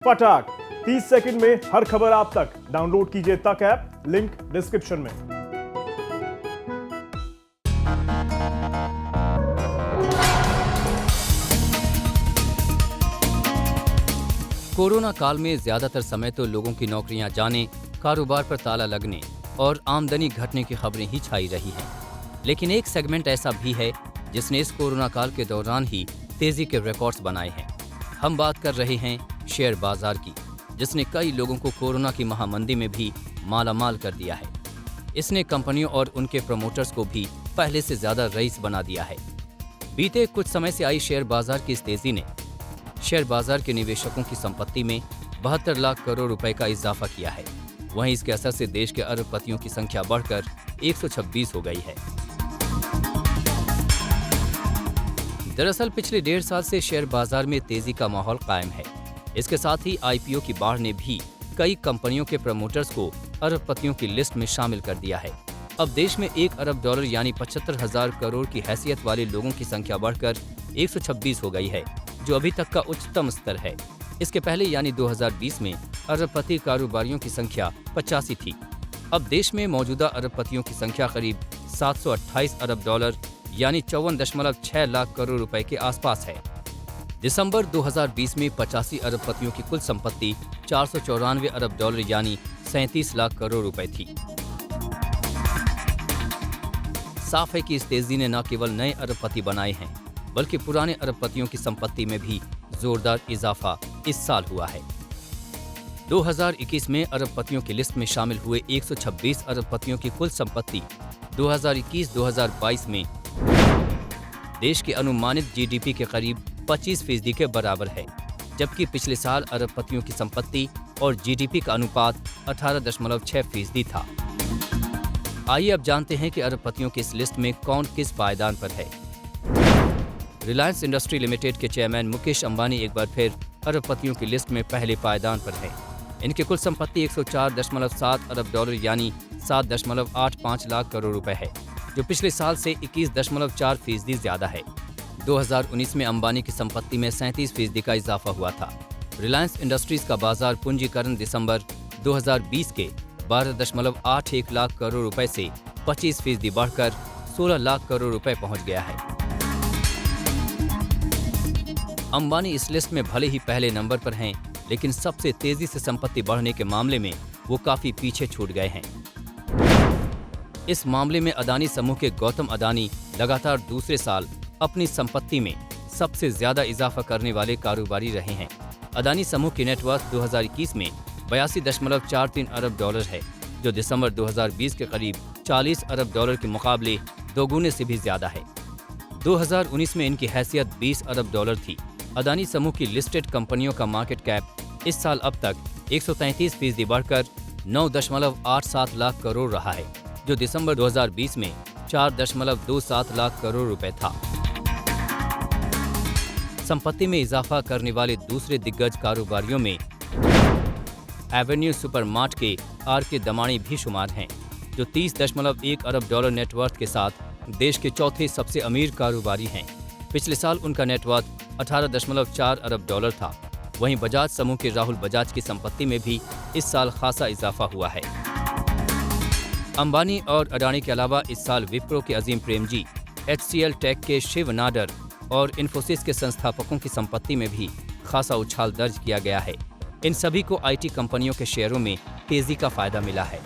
फटाक 30 सेकंड में हर खबर आप तक। डाउनलोड कीजिए तक ऐप, लिंक डिस्क्रिप्शन में। कोरोना काल में ज्यादातर समय तो लोगों की नौकरियां जाने, कारोबार पर ताला लगने और आमदनी घटने की खबरें ही छाई रही हैं। लेकिन एक सेगमेंट ऐसा भी है जिसने इस कोरोना काल के दौरान ही तेजी के रिकॉर्ड्स बनाए हैं। हम बात कर रहे हैं शेयर बाजार की, जिसने कई लोगों को कोरोना की महामंदी में भी मालामाल कर दिया है। इसने कंपनियों और उनके प्रमोटर्स को भी पहले से ज्यादा रईस बना दिया है। बीते कुछ समय से आई शेयर बाजार की इस तेजी ने शेयर बाजार के निवेशकों की संपत्ति में 72 लाख करोड़ रुपए का इजाफा किया है। वहीं इसके असर से देश के अरबपतियों की संख्या बढ़कर 126 हो गई है। दरअसल पिछले 1.5 साल से शेयर बाजार में तेजी का माहौल कायम है। इसके साथ ही आईपीओ की बाढ़ ने भी कई कंपनियों के प्रमोटर्स को अरबपतियों की लिस्ट में शामिल कर दिया है। अब देश में $1 अरब यानी 75,000 करोड़ की हैसियत वाले लोगों की संख्या बढ़कर 126 हो गई है, जो अभी तक का उच्चतम स्तर है। इसके पहले यानी 2020 में अरबपति कारोबारियों की संख्या 85 थी। अब देश में मौजूदा अरबपतियों की संख्या करीब $728 अरब यानी 54.6 लाख करोड़ रुपए के आसपास है। दिसंबर 2020 में 85 अरबपतियों की कुल संपत्ति $494 अरब यानी 37 लाख करोड़ रुपए थी। साफ है कि इस तेजी ने न केवल नए अरबपति बनाए हैं, बल्कि पुराने अरबपतियों की संपत्ति में भी जोरदार इजाफा इस साल हुआ है। 2021 में अरबपतियों की लिस्ट में शामिल हुए 126 अरबपतियों की कुल संपत्ति 2021-2022 में देश के अनुमानित जीडीपी के करीब 25% के बराबर है, जबकि पिछले साल अरबपतियों की संपत्ति और जीडीपी का अनुपात 18.6% था। आइए अब जानते हैं कि अरबपतियों की इस लिस्ट में कौन किस पायदान पर है। रिलायंस इंडस्ट्री लिमिटेड के चेयरमैन मुकेश अंबानी एक बार फिर अरबपतियों की लिस्ट में पहले पायदान पर हैं। इनकी कुल संपत्ति $104.7 अरब यानी 7.85 लाख करोड़ रुपए है, जो पिछले साल से 21.4% ज्यादा है। 2019 में अंबानी की संपत्ति में 37% का इजाफा हुआ था। रिलायंस इंडस्ट्रीज का बाजार पूंजीकरण दिसंबर 2020 के 12.81 लाख करोड़ रुपए से 25% बढ़कर 16 लाख करोड़ रुपए पहुंच गया है। अंबानी इस लिस्ट में भले ही पहले नंबर पर हैं, लेकिन सबसे तेजी से संपत्ति बढ़ने के मामले में वो काफी पीछे छूट गए हैं। इस मामले में अदानी समूह के गौतम अदानी लगातार दूसरे साल अपनी संपत्ति में सबसे ज्यादा इजाफा करने वाले कारोबारी रहे हैं। अदानी समूह की नेटवर्थ 2021 में $82.43 अरब है, जो दिसंबर 2020 के करीब $40 अरब के मुकाबले दोगुने से भी ज्यादा है। 2019 में इनकी हैसियत $20 अरब थी। अदानी समूह की लिस्टेड कंपनियों का मार्केट कैप इस साल अब तक 133% बढ़कर 9.87 लाख करोड़ रहा है, जो दिसंबर 2020 में 4.27 लाख करोड़ रुपए था। संपत्ति में इजाफा करने वाले दूसरे दिग्गज कारोबारियों में एवेन्यू सुपरमार्ट के आर.के. दमानी भी शुमार हैं, जो $30.1 अरब नेटवर्थ के साथ देश के चौथे सबसे अमीर कारोबारी हैं। पिछले साल उनका नेटवर्थ $18.4 अरब था। वहीं बजाज समूह के राहुल बजाज की संपत्ति में भी इस साल खासा इजाफा हुआ है। अंबानी और अडानी के अलावा इस साल विप्रो के अजीम प्रेमजी, HCL टेक के शिव नाडर और इन्फोसिस के संस्थापकों की संपत्ति में भी खासा उछाल दर्ज किया गया है। इन सभी को आईटी कंपनियों के शेयरों में तेजी का फायदा मिला है।